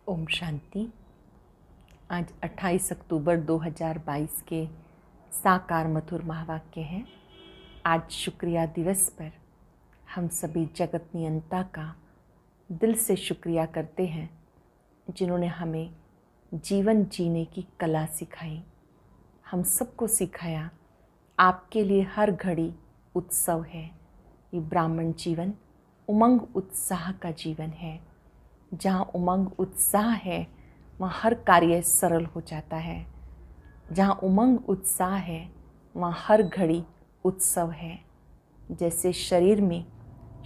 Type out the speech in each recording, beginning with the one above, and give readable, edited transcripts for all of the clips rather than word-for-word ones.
ओम शांति। आज 28 अक्टूबर 2022 के साकार मधुर महावाक्य हैं। आज शुक्रिया दिवस पर हम सभी जगत नियंता का दिल से शुक्रिया करते हैं, जिन्होंने हमें जीवन जीने की कला सिखाई। हम सबको सिखाया आपके लिए हर घड़ी उत्सव है। ये ब्राह्मण जीवन उमंग उत्साह का जीवन है। जहाँ उमंग उत्साह है वहाँ हर कार्य सरल हो जाता है। जहाँ उमंग उत्साह है वहाँ हर घड़ी उत्सव है। जैसे शरीर में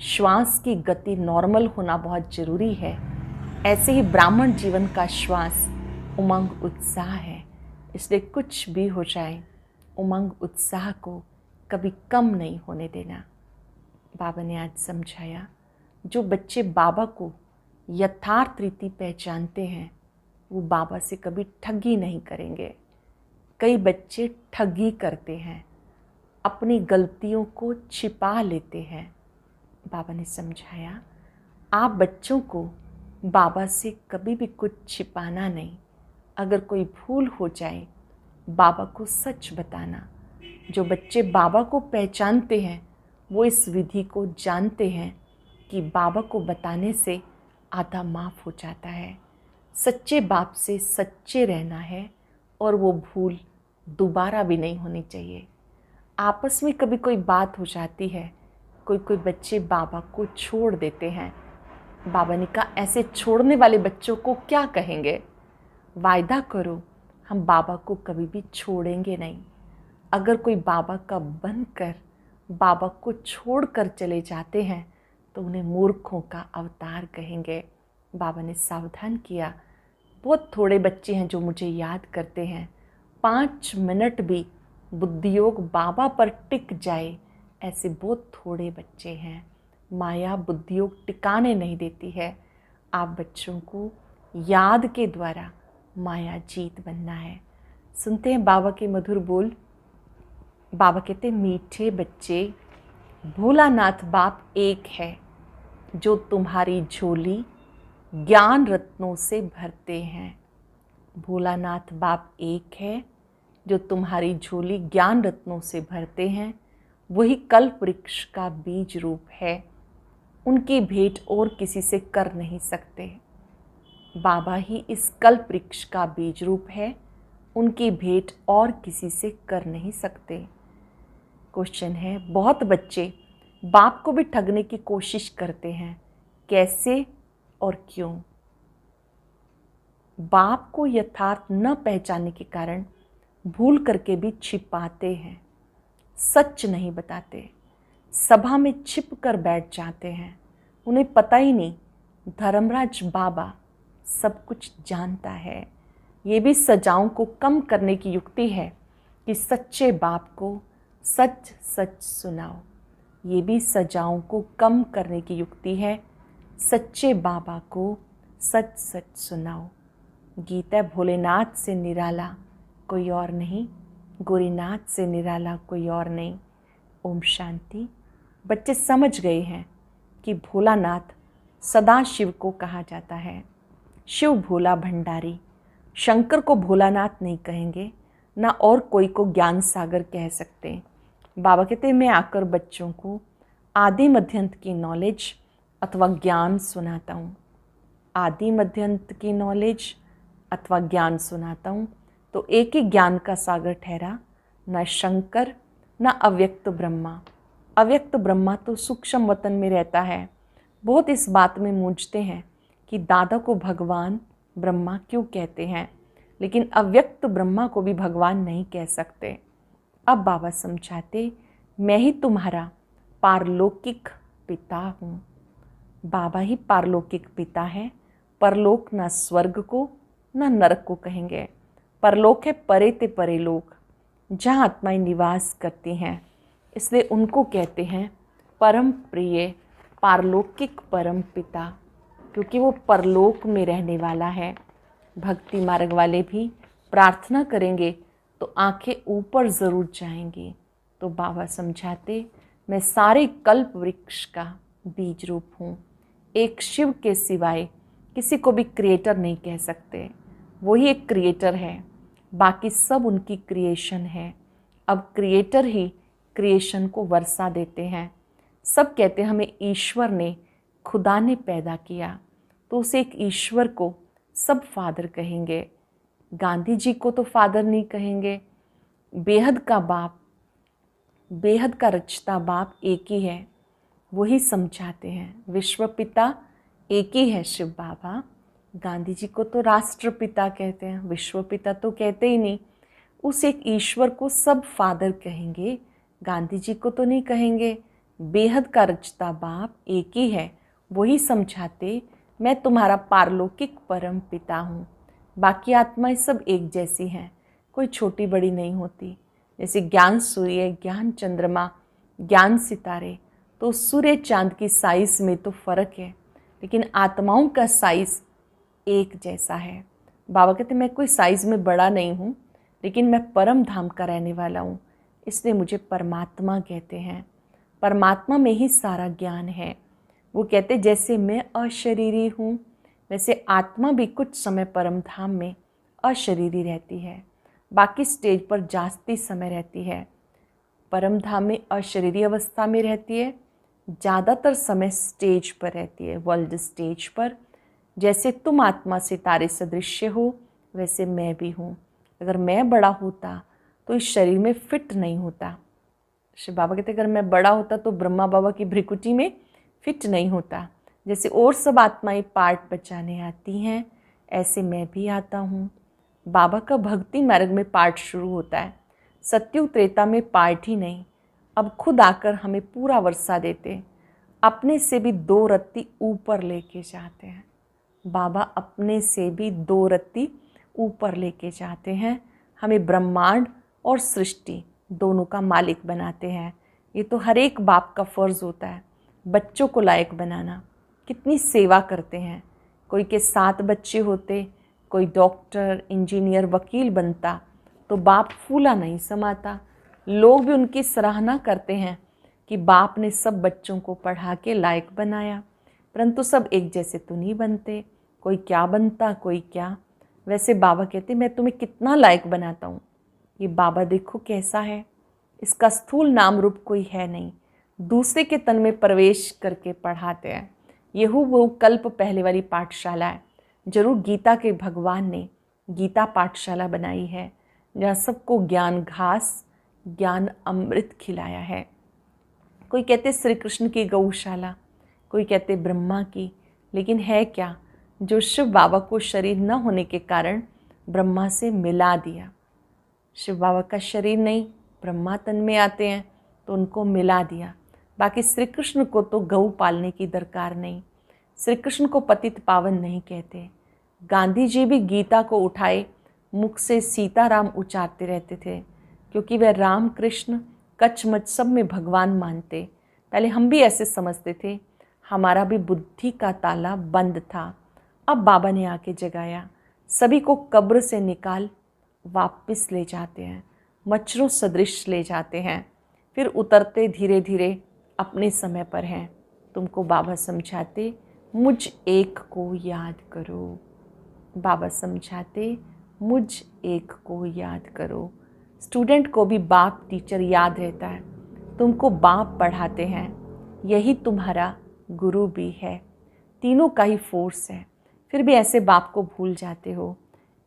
श्वास की गति नॉर्मल होना बहुत ज़रूरी है, ऐसे ही ब्राह्मण जीवन का श्वास उमंग उत्साह है। इसलिए कुछ भी हो जाए, उमंग उत्साह को कभी कम नहीं होने देना। बाबा ने आज समझाया, जो बच्चे बाबा को यथार्थ रीति पहचानते हैं वो बाबा से कभी ठगी नहीं करेंगे। कई बच्चे ठगी करते हैं, अपनी गलतियों को छिपा लेते हैं। बाबा ने समझाया, आप बच्चों को बाबा से कभी भी कुछ छिपाना नहीं। अगर कोई भूल हो जाए बाबा को सच बताना। जो बच्चे बाबा को पहचानते हैं वो इस विधि को जानते हैं कि बाबा को बताने से आधा माफ़ हो जाता है। सच्चे बाप से सच्चे रहना है और वो भूल दोबारा भी नहीं होनी चाहिए। आपस में कभी कोई बात हो जाती है, कोई बच्चे बाबा को छोड़ देते हैं। बाबा ने कहा, ऐसे छोड़ने वाले बच्चों को क्या कहेंगे? वायदा करो हम बाबा को कभी भी छोड़ेंगे नहीं। अगर कोई बाबा का बनकर बाबा को छोड़कर चले जाते हैं तो उन्हें मूर्खों का अवतार कहेंगे। बाबा ने सावधान किया, बहुत थोड़े बच्चे हैं जो मुझे याद करते हैं। 5 मिनट भी बुद्धियोग बाबा पर टिक जाए, ऐसे बहुत थोड़े बच्चे हैं। माया बुद्धियोग टिकाने नहीं देती है। आप बच्चों को याद के द्वारा माया जीत बनना है। सुनते हैं बाबा के मधुर बोल। बाबा कहते, मीठे बच्चे, भोलानाथ बाप एक है जो तुम्हारी झोली ज्ञान रत्नों से भरते हैं। भोलानाथ बाप एक है जो तुम्हारी झोली ज्ञान रत्नों से भरते हैं। वही कल्प वृक्ष का बीज रूप है। उनकी भेंट और किसी से कर नहीं सकते। बाबा ही इस कल्प वृक्ष का बीज रूप है। उनकी भेंट और किसी से कर नहीं सकते। क्वेश्चन है, बहुत बच्चे बाप को भी ठगने की कोशिश करते हैं, कैसे और क्यों? बाप को यथार्थ न पहचानने के कारण भूल करके भी छिपाते हैं, सच नहीं बताते। सभा में छिप कर बैठ जाते हैं। उन्हें पता ही नहीं धर्मराज बाबा सब कुछ जानता है। ये भी सजाओं को कम करने की युक्ति है कि सच्चे बाप को सच सच सुनाओ। ये भी सजाओं को कम करने की युक्ति है। सच्चे बाबा को सच सच सुनाओ। गीता भोलेनाथ से निराला कोई और नहीं, गोरीनाथ से निराला कोई और नहीं। ओम शांति। बच्चे समझ गए हैं कि भोलानाथ सदा शिव को कहा जाता है। शिव भोला भंडारी। शंकर को भोलानाथ नहीं कहेंगे, ना और कोई को ज्ञान सागर कह सकते। बाबा कहते, मैं आकर बच्चों को आदि मध्यंत की नॉलेज अथवा ज्ञान सुनाता हूँ। आदि मध्यंत की नॉलेज अथवा ज्ञान सुनाता हूँ तो एक ही ज्ञान का सागर ठहरा, न शंकर न अव्यक्त ब्रह्मा। अव्यक्त ब्रह्मा तो सूक्ष्म वतन में रहता है। बहुत इस बात में मूंझते हैं कि दादा को भगवान ब्रह्मा क्यों कहते हैं, लेकिन अव्यक्त ब्रह्मा को भी भगवान नहीं कह सकते। अब बाबा समझाते, मैं ही तुम्हारा पारलौकिक पिता हूँ। बाबा ही पारलौकिक पिता है। परलोक न स्वर्ग को न नरक को कहेंगे। परलोक है परे ते परे लोक, जहाँ आत्माएं निवास करती हैं। इसलिए उनको कहते हैं परम प्रिय पारलौकिक परम पिता, क्योंकि वो परलोक में रहने वाला है। भक्ति मार्ग वाले भी प्रार्थना करेंगे तो आंखें ऊपर ज़रूर जाएंगी। तो बाबा समझाते, मैं सारे कल्प वृक्ष का बीज रूप हूँ। एक शिव के सिवाय किसी को भी क्रिएटर नहीं कह सकते, वही एक क्रिएटर है, बाकी सब उनकी क्रिएशन है। अब क्रिएटर ही क्रिएशन को वर्षा देते हैं। सब कहते हैं हमें ईश्वर ने, खुदा ने पैदा किया, तो उसे एक ईश्वर को सब फादर कहेंगे। गांधी जी को तो फादर नहीं कहेंगे। बेहद का बाप, बेहद का रचता बाप एक ही है, वही समझाते हैं। विश्व पिता एक ही है शिव बाबा। गांधी जी को तो राष्ट्रपिता कहते हैं, विश्व पिता तो कहते ही नहीं। उस एक ईश्वर को सब फादर कहेंगे, गांधी जी को तो नहीं कहेंगे। बेहद का रचता बाप एक ही है, वही समझाते मैं तुम्हारा पारलौकिक परम पिता हूँ। बाकी आत्माएं सब एक जैसी हैं, कोई छोटी बड़ी नहीं होती। जैसे ज्ञान सूर्य, ज्ञान चंद्रमा, ज्ञान सितारे, तो सूर्य चांद की साइज में तो फ़र्क है, लेकिन आत्माओं का साइज़ एक जैसा है। बाबा कहते मैं कोई साइज़ में बड़ा नहीं हूँ, लेकिन मैं परम धाम का रहने वाला हूँ, इसलिए मुझे परमात्मा कहते हैं। परमात्मा में ही सारा ज्ञान है। वो कहते जैसे मैं अशरीरी हूँ, वैसे आत्मा भी कुछ समय परम धाम में अशरीरी रहती है, बाकी स्टेज पर जास्ती समय रहती है। परम धाम में अशरीरी अवस्था में रहती है, ज़्यादातर समय स्टेज पर रहती है, वर्ल्ड स्टेज पर। जैसे तुम आत्मा से तारे सदृश्य हो, वैसे मैं भी हूँ। अगर मैं बड़ा होता तो इस शरीर में फिट नहीं होता। शिव बाबा कहते अगर मैं बड़ा होता तो ब्रह्मा बाबा की भ्रिकुटी में फिट नहीं होता। जैसे और सब आत्माएं पार्ट बचाने आती हैं, ऐसे मैं भी आता हूँ। बाबा का भक्ति मार्ग में पार्ट शुरू होता है, सत्युग त्रेता में पार्ट ही नहीं। अब खुद आकर हमें पूरा वर्षा देते, अपने से भी 2 रत्ती ऊपर लेके जाते हैं। बाबा अपने से भी 2 रत्ती ऊपर लेके जाते हैं, हमें ब्रह्मांड और सृष्टि दोनों का मालिक बनाते हैं। ये तो हर एक बाप का फ़र्ज़ होता है, बच्चों को लायक बनाना। कितनी सेवा करते हैं। कोई के 7 बच्चे होते, कोई डॉक्टर, इंजीनियर, वकील बनता तो बाप फूला नहीं समाता। लोग भी उनकी सराहना करते हैं कि बाप ने सब बच्चों को पढ़ा के लायक बनाया, परंतु सब एक जैसे तो नहीं बनते। कोई क्या बनता, कोई क्या। वैसे बाबा कहते मैं तुम्हें कितना लायक बनाता हूँ। ये बाबा देखो कैसा है, इसका स्थूल नाम रूप कोई है नहीं, दूसरे के तन में प्रवेश करके पढ़ाते हैं। यहू वो कल्प पहले वाली पाठशाला है। जरूर गीता के भगवान ने गीता पाठशाला बनाई है, जहाँ सबको ज्ञान घास, ज्ञान अमृत खिलाया है। कोई कहते श्री कृष्ण की गौशाला, कोई कहते ब्रह्मा की, लेकिन है क्या, जो शिव बाबा को शरीर न होने के कारण ब्रह्मा से मिला दिया। शिव बाबा का शरीर नहीं, ब्रह्मा तन में आते हैं तो उनको मिला दिया। बाकी श्री कृष्ण को तो गऊ पालने की दरकार नहीं, श्री कृष्ण को पतित पावन नहीं कहते। गांधी जी भी गीता को उठाए मुख से सीताराम उच्चारते रहते थे, क्योंकि वह राम कृष्ण कचमच सब में भगवान मानते। पहले हम भी ऐसे समझते थे, हमारा भी बुद्धि का ताला बंद था। अब बाबा ने आके जगाया, सभी को कब्र से निकाल वापस ले जाते हैं, मच्छरों सदृश ले जाते हैं, फिर उतरते धीरे धीरे अपने समय पर हैं। तुमको बाबा समझाते मुझ एक को याद करो। बाबा समझाते मुझ एक को याद करो। स्टूडेंट को भी बाप टीचर याद रहता है, तुमको बाप पढ़ाते हैं, यही तुम्हारा गुरु भी है। तीनों का ही फोर्स है, फिर भी ऐसे बाप को भूल जाते हो।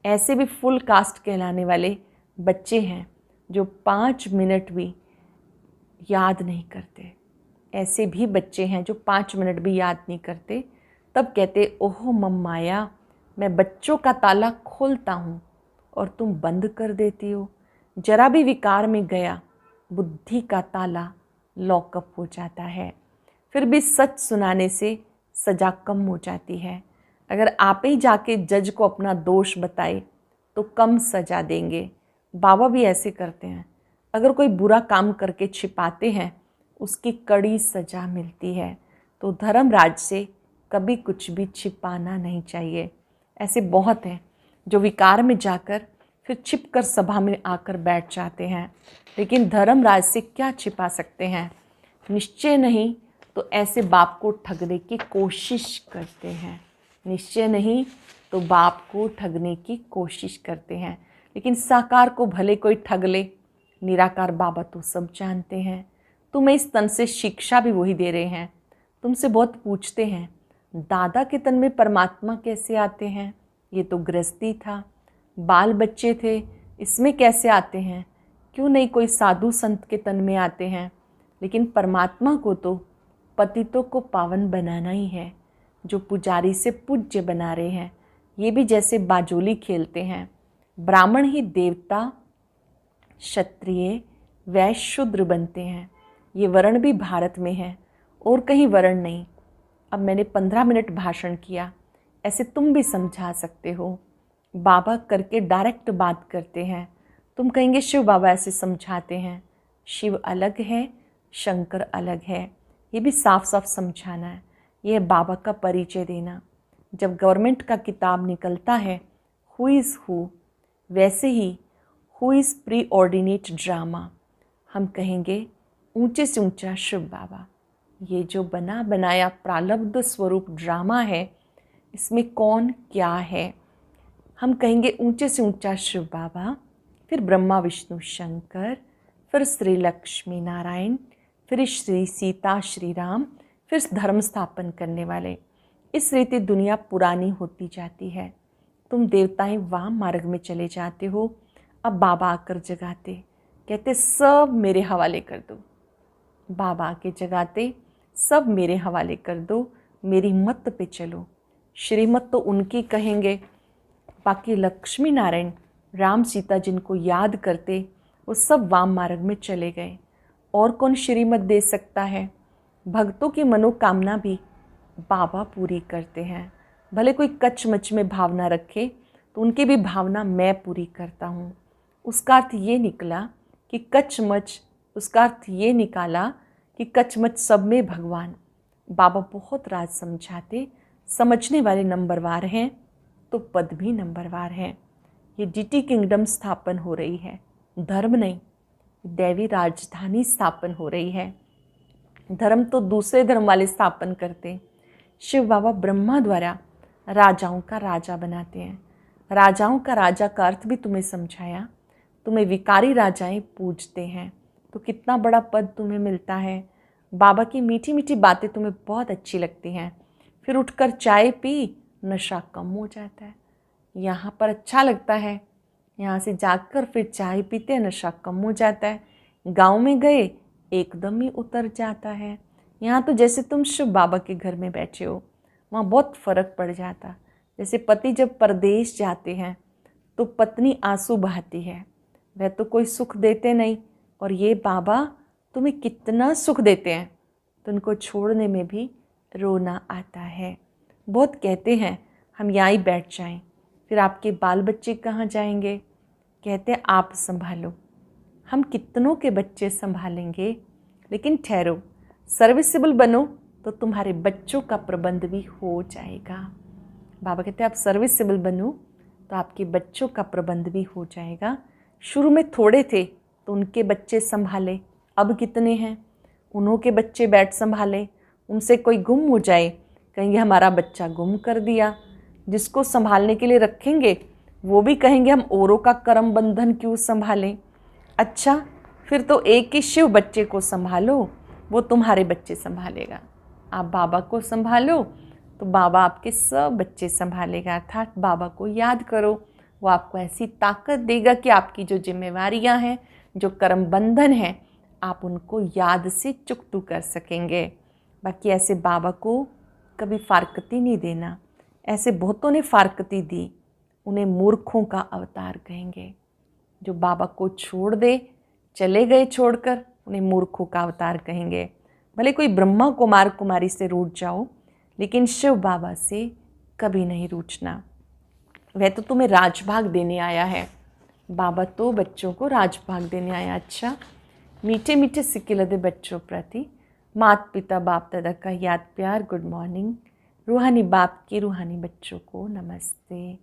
ऐसे भी फुल कास्ट कहलाने वाले बच्चे हैं जो 5 मिनट भी याद नहीं करते। ऐसे भी बच्चे हैं जो 5 मिनट भी याद नहीं करते। तब कहते ओहो मम्माया, मैं बच्चों का ताला खोलता हूँ और तुम बंद कर देती हो। जरा भी विकार में गया, बुद्धि का ताला लॉकअप हो जाता है। फिर भी सच सुनाने से सज़ा कम हो जाती है। अगर आप ही जाके जज को अपना दोष बताए तो कम सज़ा देंगे। बाबा भी ऐसे करते हैं, अगर कोई बुरा काम करके छिपाते हैं उसकी कड़ी सज़ा मिलती है। तो धर्मराज से कभी कुछ भी छिपाना नहीं चाहिए। ऐसे बहुत हैं जो विकार में जाकर फिर छिपकर सभा में आकर बैठ जाते हैं, लेकिन धर्मराज से क्या छिपा सकते हैं। निश्चय नहीं तो ऐसे बाप को ठगने की कोशिश करते हैं। निश्चय नहीं तो बाप को ठगने की कोशिश करते हैं। लेकिन साकार को भले कोई ठग ले, निराकार बाबा तो सब जानते हैं। तुम्हें इस तन से शिक्षा भी वही दे रहे हैं। तुमसे बहुत पूछते हैं, दादा के तन में परमात्मा कैसे आते हैं? ये तो गृहस्थी था, बाल बच्चे थे, इसमें कैसे आते हैं? क्यों नहीं कोई साधु संत के तन में आते हैं? लेकिन परमात्मा को तो पतितों को पावन बनाना ही है, जो पुजारी से पूज्य बना रहे हैं। ये भी जैसे बाजोली खेलते हैं। ब्राह्मण ही देवता, क्षत्रिय, वैश्य, शूद्र बनते हैं। ये वर्ण भी भारत में है और कहीं वर्ण नहीं। अब मैंने 15 मिनट भाषण किया, ऐसे तुम भी समझा सकते हो। बाबा करके डायरेक्ट बात करते हैं। तुम कहेंगे शिव बाबा ऐसे समझाते हैं। शिव अलग है, शंकर अलग है। ये भी साफ साफ समझाना है। ये है बाबा का परिचय देना। जब गवर्नमेंट का किताब निकलता है हु इज़ हु, वैसे he who is pre ordinate drama, हम कहेंगे ऊंचे से ऊंचा शिव बाबा। ये जो बना बनाया प्रालब्ध स्वरूप ड्रामा है, इसमें कौन क्या है, हम कहेंगे ऊंचे से ऊंचा शिव बाबा, फिर ब्रह्मा विष्णु शंकर, फिर श्री लक्ष्मी नारायण, फिर श्री सीता श्री राम, फिर धर्म स्थापन करने वाले। इस रीति दुनिया पुरानी होती जाती है। तुम देवताएं वाम मार्ग में चले जाते हो। अब बाबा आकर जगाते, कहते सब मेरे हवाले कर दो। बाबा आके जगाते, सब मेरे हवाले कर दो, मेरी मत पे चलो। श्रीमत तो उनकी कहेंगे। बाकी लक्ष्मी नारायण, राम सीता जिनको याद करते, वो सब वाम मार्ग में चले गए। और कौन श्रीमत दे सकता है? भक्तों की मनोकामना भी बाबा पूरी करते हैं। भले कोई कचमच में भावना रखे तो उनकी भी भावना मैं पूरी करता हूँ। उसका अर्थ ये निकला कि कचमच, उसका अर्थ ये निकाला कि कचमच सब में भगवान। बाबा बहुत राज समझाते, समझने वाले नंबरवार हैं तो पद भी नंबरवार हैं। ये डीटी किंगडम स्थापन हो रही है, धर्म नहीं, दैवी राजधानी स्थापन हो रही है। धर्म तो दूसरे धर्म वाले स्थापन करते। शिव बाबा ब्रह्मा द्वारा राजाओं का राजा बनाते हैं। राजाओं का राजा का अर्थ भी तुम्हें समझाया। तुम्हें विकारी राजाएं पूजते हैं तो कितना बड़ा पद तुम्हें मिलता है। बाबा की मीठी मीठी बातें तुम्हें बहुत अच्छी लगती हैं। फिर उठकर चाय पी, नशा कम हो जाता है। यहाँ पर अच्छा लगता है, यहाँ से जाकर फिर चाय पीते हैं, नशा कम हो जाता है। गांव में गए, एकदम ही उतर जाता है। यहाँ तो जैसे तुम शिव बाबा के घर में बैठे हो, वहाँ बहुत फ़र्क पड़ जाता। जैसे पति जब परदेश जाते हैं तो पत्नी आंसू बहाती है, वह तो कोई सुख देते नहीं, और ये बाबा तुम्हें कितना सुख देते हैं, तो उनको छोड़ने में भी रोना आता है। बहुत कहते हैं हम यहाँ ही बैठ जाएं, फिर आपके बाल बच्चे कहाँ जाएंगे? कहते हैं आप संभालो। हम कितनों के बच्चे संभालेंगे? लेकिन ठहरो, सर्विसेबल बनो तो तुम्हारे बच्चों का प्रबंध भी हो जाएगा। बाबा कहते हैं आप सर्विसेबल बनो तो आपके बच्चों का प्रबंध भी हो जाएगा। शुरू में थोड़े थे तो उनके बच्चे संभाले, अब कितने हैं? उन्हों के बच्चे बैठ संभाले। उनसे कोई गुम हो जाए, कहेंगे हमारा बच्चा गुम कर दिया। जिसको संभालने के लिए रखेंगे वो भी कहेंगे हम औरों का कर्म बंधन क्यों संभालें। अच्छा, फिर तो एक ही शिव बच्चे को संभालो, वो तुम्हारे बच्चे संभालेगा। आप बाबा को संभालो तो बाबा आपके सब बच्चे संभालेगा। अर्थात बाबा को याद करो, वो आपको ऐसी ताकत देगा कि आपकी जो जिम्मेवारियां हैं, जो कर्म बंधन हैं, आप उनको याद से चुकतू कर सकेंगे। बाकी ऐसे बाबा को कभी फारकती नहीं देना। ऐसे बहुतों ने फारकती दी, उन्हें मूर्खों का अवतार कहेंगे। जो बाबा को छोड़ दे, चले गए छोड़कर, उन्हें मूर्खों का अवतार कहेंगे। भले कोई ब्रह्मा कुमार कुमारी से रूठ जाओ, लेकिन शिव बाबा से कभी नहीं रूठना। वह तो तुम्हें राजभाग देने आया है। बाबा तो बच्चों को राजभाग देने आया। अच्छा, मीठे मीठे सिक्के लदे बच्चों प्रति माता पिता बाप दादा का याद प्यार, गुड मॉर्निंग। रूहानी बाप की रूहानी बच्चों को नमस्ते।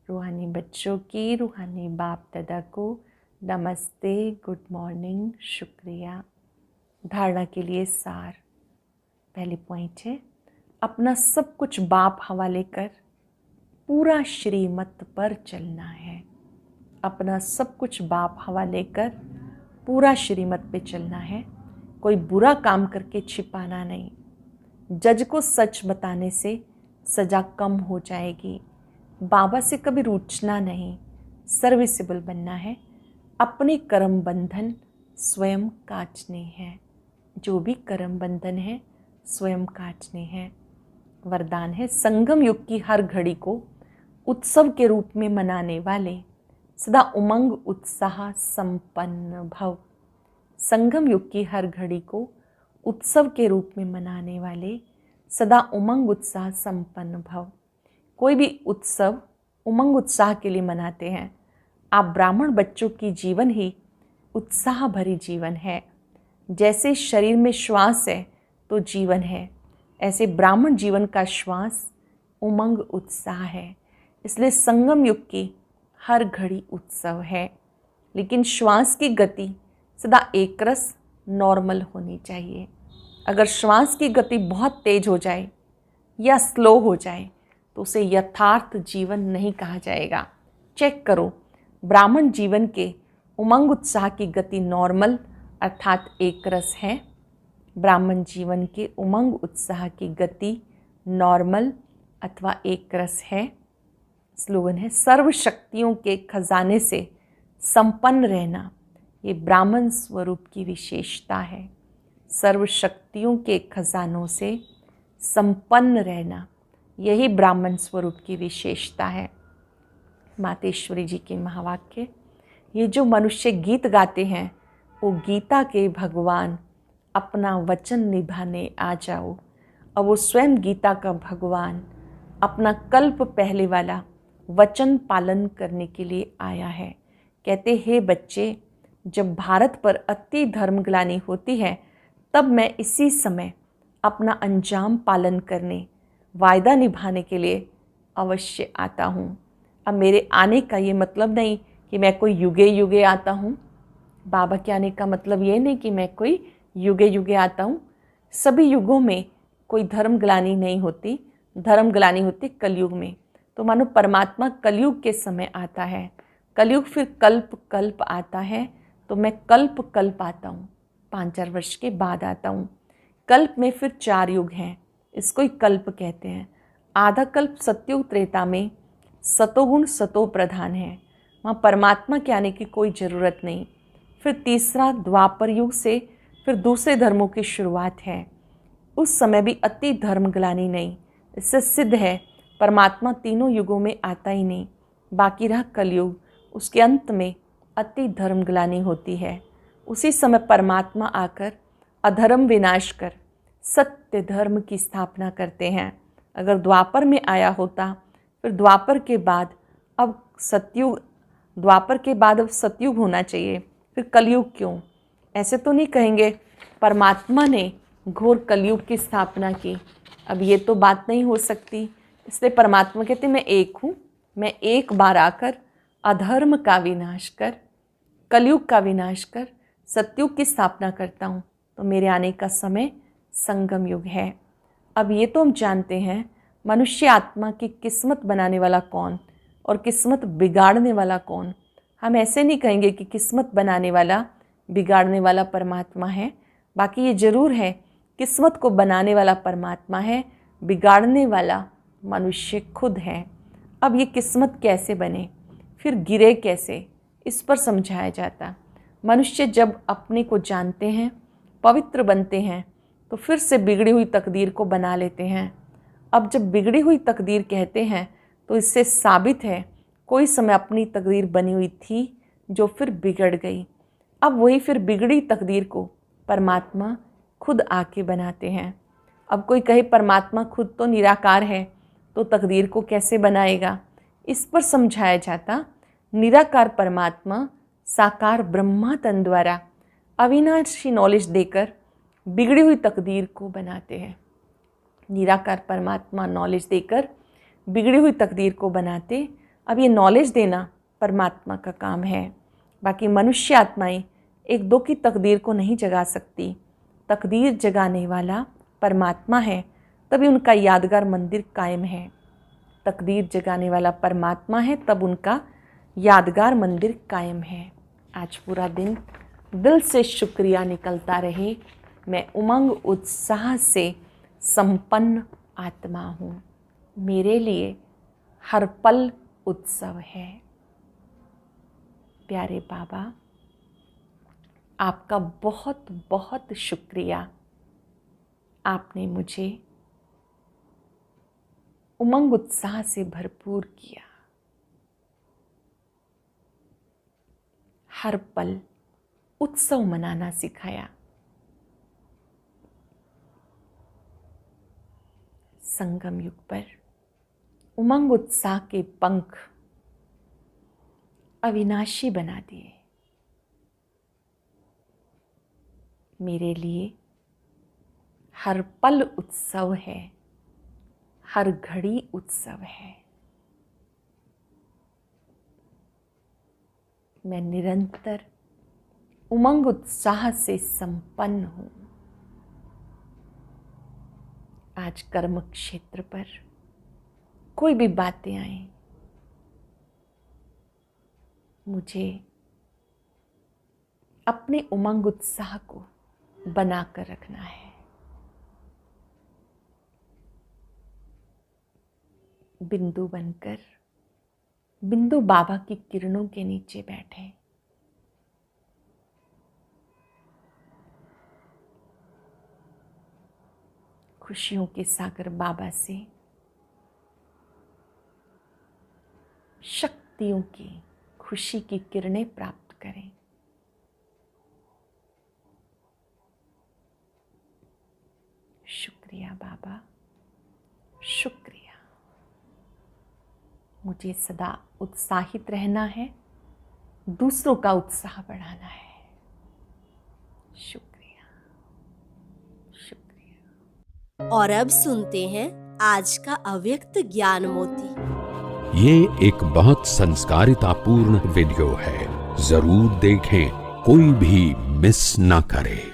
रूहानी बच्चों की रूहानी बाप दादा को नमस्ते, गुड मॉर्निंग, शुक्रिया। धारणा के लिए सार। पहली पॉइंट है, अपना सब कुछ बाप हवाले कर, पूरा श्रीमत पर चलना है। अपना सब कुछ बाप हवाले कर पूरा श्रीमत पे चलना है। कोई बुरा काम करके छिपाना नहीं। जज को सच बताने से सज़ा कम हो जाएगी। बाबा से कभी रूठना नहीं, सर्विसेबल बनना है। अपने कर्म बंधन स्वयं काटने हैं। जो भी कर्म बंधन है स्वयं काटने हैं। वरदान है, संगम युग की हर घड़ी को उत्सव के रूप में मनाने वाले सदा उमंग उत्साह संपन्न भव। संगम युग की हर घड़ी को उत्सव के रूप में मनाने वाले सदा उमंग उत्साह संपन्न भव। कोई भी उत्सव उमंग उत्साह के लिए मनाते हैं। आप ब्राह्मण बच्चों की जीवन ही उत्साह भरी जीवन है। जैसे शरीर में श्वास है तो जीवन है, ऐसे ब्राह्मण जीवन का श्वास उमंग उत्साह है। इसलिए संगम युग की हर घड़ी उत्सव है। लेकिन श्वास की गति सदा एकरस नॉर्मल होनी चाहिए। अगर श्वास की गति बहुत तेज हो जाए या स्लो हो जाए तो उसे यथार्थ जीवन नहीं कहा जाएगा। चेक करो, ब्राह्मण जीवन के उमंग उत्साह की गति नॉर्मल अर्थात एकरस है। ब्राह्मण जीवन के उमंग उत्साह की गति नॉर्मल अथवा एकरस है। स्लोगन है, सर्व शक्तियों के खजाने से संपन्न रहना ये ब्राह्मण स्वरूप की विशेषता है। सर्व शक्तियों के खजानों से संपन्न रहना यही ब्राह्मण स्वरूप की विशेषता है। मातेश्वरी जी के महावाक्य, ये जो मनुष्य गीत गाते हैं वो गीता के भगवान, अपना वचन निभाने आ जाओ। अब वो स्वयं गीता का भगवान अपना कल्प पहले वाला वचन पालन करने के लिए आया है। कहते, हे बच्चे, जब भारत पर अति धर्मग्लानि होती है तब मैं इसी समय अपना अंजाम पालन करने, वायदा निभाने के लिए अवश्य आता हूँ। अब मेरे आने का ये मतलब नहीं कि मैं कोई युगे युगे आता हूँ। बाबा के आने का मतलब ये नहीं कि मैं कोई युगे युगे आता हूँ। सभी युगों में कोई धर्मग्लानि नहीं होती। धर्मग्लानि होती कलयुग में। तो मानो परमात्मा कलयुग के समय आता है, कलयुग फिर कल्प कल्प आता है, तो मैं कल्प कल्प आता हूँ, 5-4 वर्ष के बाद आता हूँ। कल्प में फिर 4 युग हैं, इसको ही कल्प कहते हैं। आधा कल्प सतयुग त्रेता में सतोगुण सतो प्रधान है, वहाँ परमात्मा के आने की कोई ज़रूरत नहीं। फिर तीसरा द्वापर युग से फिर दूसरे धर्मों की शुरुआत है। उस समय भी अति धर्मग्लानि नहीं। इससे सिद्ध है परमात्मा तीनों युगों में आता ही नहीं। बाकी रहा कलयुग, उसके अंत में अति धर्मग्लानि होती है। उसी समय परमात्मा आकर अधर्म विनाश कर सत्य धर्म की स्थापना करते हैं। अगर द्वापर में आया होता, फिर द्वापर के बाद अब सतयुग, द्वापर के बाद अब सतयुग होना चाहिए, फिर कलयुग क्यों? ऐसे तो नहीं कहेंगे परमात्मा ने घोर कलयुग की स्थापना की। अब ये तो बात नहीं हो सकती। इसलिए परमात्मा कहते मैं एक हूँ, मैं एक बार आकर अधर्म का विनाश कर, कलयुग का विनाश कर सतयुग की स्थापना करता हूँ। तो मेरे आने का समय संगम युग है। अब ये तो हम जानते हैं मनुष्य आत्मा की किस्मत बनाने वाला कौन और किस्मत बिगाड़ने वाला कौन। हम ऐसे नहीं कहेंगे कि किस्मत बनाने वाला बिगाड़ने वाला परमात्मा है। बाकी ये ज़रूर है किस्मत को बनाने वाला परमात्मा है, बिगाड़ने वाला मनुष्य खुद है। अब ये किस्मत कैसे बने, फिर गिरे कैसे, इस पर समझाया जाता। मनुष्य जब अपने को जानते हैं, पवित्र बनते हैं, तो फिर से बिगड़ी हुई तकदीर को बना लेते हैं। अब जब बिगड़ी हुई तकदीर कहते हैं तो इससे साबित है कोई समय अपनी तकदीर बनी हुई थी जो फिर बिगड़ गई। अब वही फिर बिगड़ी तकदीर को परमात्मा खुद आके बनाते हैं। अब कोई कहे परमात्मा खुद तो निराकार है तो तकदीर को कैसे बनाएगा, इस पर समझाया जाता। निराकार परमात्मा साकार ब्रह्मा तन द्वारा अविनाशी नॉलेज देकर बिगड़ी हुई तकदीर को बनाते हैं। निराकार परमात्मा नॉलेज देकर बिगड़ी हुई तकदीर को बनाते। अब ये नॉलेज देना परमात्मा का काम है। बाकी मनुष्य आत्माएं एक दो की तकदीर को नहीं जगा सकती। तकदीर जगाने वाला परमात्मा है, तभी उनका यादगार मंदिर कायम है। तकदीर जगाने वाला परमात्मा है, तब उनका यादगार मंदिर कायम है। आज पूरा दिन दिल से शुक्रिया निकलता रहे। मैं उमंग उत्साह से संपन्न आत्मा हूँ। मेरे लिए हर पल उत्सव है। प्यारे बाबा, आपका बहुत बहुत शुक्रिया। आपने मुझे उमंग उत्साह से भरपूर किया। हर पल उत्सव मनाना सिखाया। संगम युग पर उमंग उत्साह के पंख अविनाशी बना दिए। मेरे लिए हर पल उत्सव है, हर घड़ी उत्सव है। मैं निरंतर उमंग उत्साह से संपन्न हूँ। आज कर्म क्षेत्र पर कोई भी बातें आए, मुझे अपने उमंग उत्साह को बनाकर रखना है। बिंदु बनकर बिंदु बाबा की किरणों के नीचे बैठे। खुशियों के सागर बाबा से शक्तियों की, खुशी की किरणें प्राप्त करें। शुक्रिया बाबा, शुक्रिया। मुझे सदा उत्साहित रहना है, दूसरों का उत्साह बढ़ाना है। शुक्रिया, शुक्रिया। और अब सुनते हैं आज का अव्यक्त ज्ञान मोती। ये एक बहुत संस्कारितापूर्ण वीडियो है, जरूर देखें, कोई भी मिस ना करे।